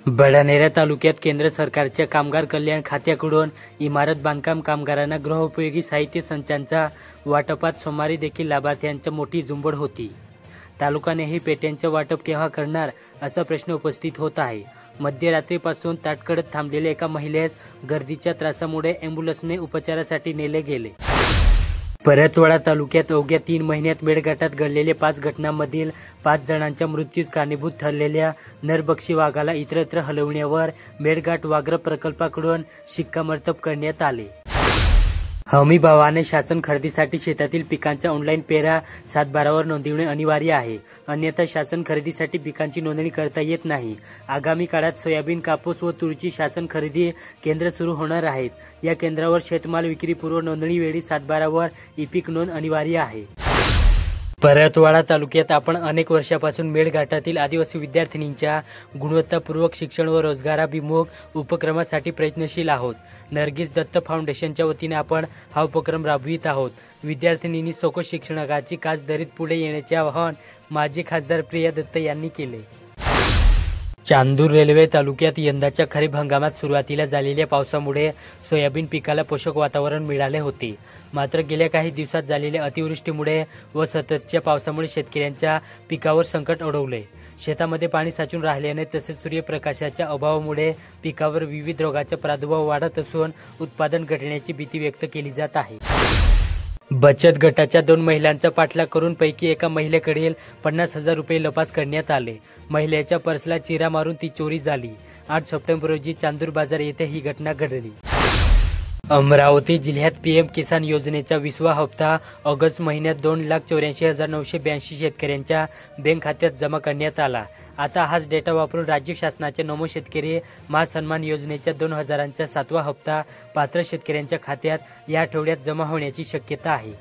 बडनेरा तालुक्यात केंद्र सरकारच्या कामगार कल्याण खात्याकडून इमारत बांधकाम कामगारांना गृहोपयोगी साहित्य संचांचा वाटपात सोमवारी देखील लाभार्थ्यांची मोठी झुंबड होती। तालुक्यानेही पेट्यांचे वाटप केव्हा करणार असा प्रश्न उपस्थित होत आहे। मध्यरात्रीपासून ताटकळत थांबलेल्या एका महिलेस गर्दीच्या त्रासामुळे ॲम्ब्युलन्सने उपचारासाठी नेले गेले। परतवाडा तालुक्यात अवघ्या 3 महिन्यात मेळघाटात घडलेल्या 5 घटनांमधील 5 जणांच्या मृत्यूस कारणीभूत ठरलेल्या नरभक्षी वाघाला इतरत्र हलवण्यावर मेळघाट व्याघ्र प्रकल्पाकडून शिक्कामोर्तब करण्यात आले। हमी भावाने शासन खरेदीसाठी शेतातील पिकांचा ऑनलाईन पेरा 7/12वर नोंदवणे अनिवार्य आहे, अन्यथा शासन खरेदीसाठी पिकांची नोंदणी करता येत नाही। आगामी काळात सोयाबीन, कापूस व तुरीची शासन खरेदी केंद्र सुरू होणार आहेत। या केंद्रावर शेतमाल विक्रीपूर्व नोंदणी वेळी 7/12वर ई-पीक नोंद अनिवार्य आहे। परतवाडा तालुक्यात आपण अनेक वर्षापासून मेळघाटातील आदिवासी विद्यार्थिनींच्या गुणवत्तापूर्वक शिक्षण व रोजगाराभिमुख उपक्रमासाठी प्रयत्नशील आहोत। नर्गिस दत्त फाउंडेशनच्या वतीने आपण हा उपक्रम राबवित आहोत। विद्यार्थिनींनी सखोल शिक्षणाची कास धरीत पुढे येण्याचे आवाहन माजी खासदार प्रिया दत्त यांनी केले। चांदूर रेल्वे तालुक्यात यंदाच्या खरीप हंगामात सुरुवातीला झालेल्या पावसामुळे सोयाबीन पिकाला पोषक वातावरण मिळाले होते, मात्र गेल्या काही दिवसात झालेल्या अतिवृष्टीमुळे व सततच्या पावसामुळे शेतकऱ्यांच्या पिकावर संकट ओढवले। शेतामध्ये पाणी साचून राहिल्याने तसेच सूर्यप्रकाशाच्या अभावामुळे पिकावर विविध रोगाचा प्रादुर्भाव वाढत असून उत्पादन घटण्याची भीती व्यक्त केली जात आहे। बचत गटाच्या 2 महिलांचा पाठलाग करून पैकी एका महिलेकडील 50,000 रुपये लपास करण्यात आले। महिलेच्या पर्सला चिरा मारून ती चोरी झाली। 8 सप्टेंबर रोजी चांदूर बाजार येथे ही घटना घडली। अमरावती जिल्ह्यात पीएम किसान योजनेचा 20वा हप्ता ऑगस्ट महिन्यात 2,84,982 शेतकऱ्यांच्या बँक खात्यात जमा करण्यात आला। आता हाच डेटा वापरून राज्य शासनाच्या नमो शेतकरी महासन्मान योजनेच्या 2,000चा 7वा हप्ता पात्र शेतकऱ्यांच्या खात्यात या आठवड्यात जमा होण्याची शक्यता आहे।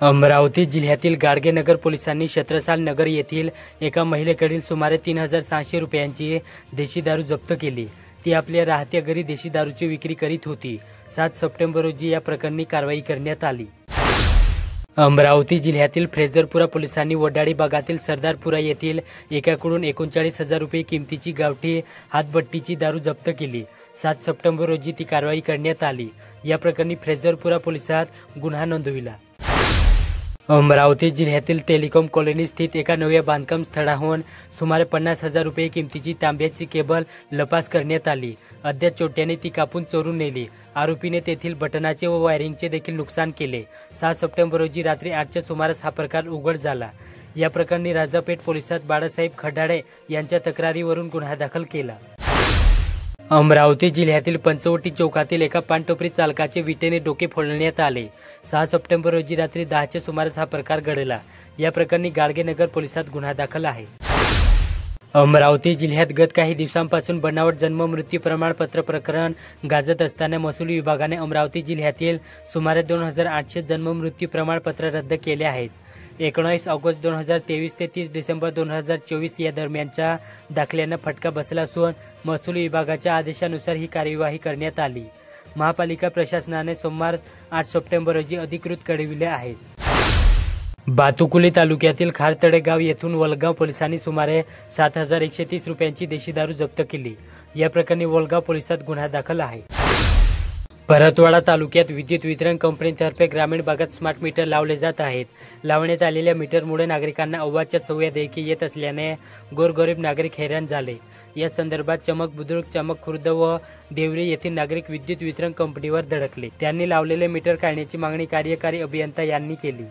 अमरावती जिल्ह्यातील गाडगेनगर पोलिसांनी छत्रसाल नगर येथील एका महिलेकडील सुमारे 3,600 रुपयांची देशी दारू जप्त केली। ती आपल्या राहत्या घरी देशी दारूची विक्री करीत होती। 7 सप्टेंबर रोजी या प्रकरणी कारवाई करण्यात आली। अमरावती जिल्ह्यातील फ्रेजरपुरा पोलिसांनी वडाळी भागातील सरदारपुरा येथील एकाकडून 39,000 रुपये किमतीची गावठी हातभट्टीची दारू जप्त केली। 7 सप्टेंबर रोजी ती कारवाई करण्यात आली। या प्रकरणी फ्रेजरपुरा पोलिसात गुन्हा नोंदविला। अमरावती जिल्ह्यातील टेलिकॉम कॉलनी स्थित एका नव्या बांधकाम स्थळाहून सुमारे 50,000 रुपये किमतीची तांब्याची केबल लपास करण्यात आली। अज्ञात चोरट्याने ती कापून चोरून नेली। आरोपीने तेथील बटनाचे व वायरिंगचे देखील नुकसान केले। 6 सप्टेंबर रोजी रात्री 8च्या सुमारास हा प्रकार उघड झाला। या प्रकरणी राजापेठ पोलिसात बाळासाहेब खडाळे यांच्या तक्रारीवरून गुन्हा दाखल केला। अमरावती जिल्ह्यातील पंचवटी चौकातील एका पानटोपरी चालकाचे विटेने डोके फोडण्यात आले। 6 सप्टेंबर रोजी रात्री 10च्या सुमारास हा प्रकार घडला। या प्रकरणी गाडगेनगर पोलिसात गुन्हा दाखल आहे। अमरावती जिल्ह्यात गत काही दिवसांपासून बनावट जन्म मृत्यू प्रमाणपत्र प्रकरण गाजत असताना महसूल विभागाने अमरावती जिल्ह्यातील सुमारे 2,800 जन्म मृत्यू प्रमाणपत्र रद्द केले आहेत। 19 ऑगस्ट 2023 ते 30 डिसेंबर 2024 या दरम्यानच्या दाखल्यांना फटका बसला असून महसूल विभागाच्या आदेशानुसार ही कार्यवाही करण्यात आली। महापालिका प्रशासनाने सोमवार 8 सप्टेंबर रोजी अधिकृत कळविले आहे। बातुकुली तालुक्यातील खारतडे गाव येथून वलगाव पोलिसांनी सुमारे 7,130 रुपयांची देशी दारू जप्त केली। या प्रकरणी वलगाव पोलिसात गुन्हा दाखल आहे। परतवाडा तालुक्यात विद्युत वितरण कंपनीतर्फे ग्रामीण भागात स्मार्ट मीटर लावले जात आहेत। लावण्यात आलेल्या मीटरमुळे नागरिकांना अव्वाच्या सव्वा देयके येत असल्याने गोरगरीब नागरिक हैराण झाले। या संदर्भात चमक बुद्रुक, चमक खुर्द व देवरी येथील नागरिक विद्युत वितरण कंपनीवर धडकले। त्यांनी लावलेले मीटर काढण्याची मागणी कार्यकारी अभियंता यांनी केली।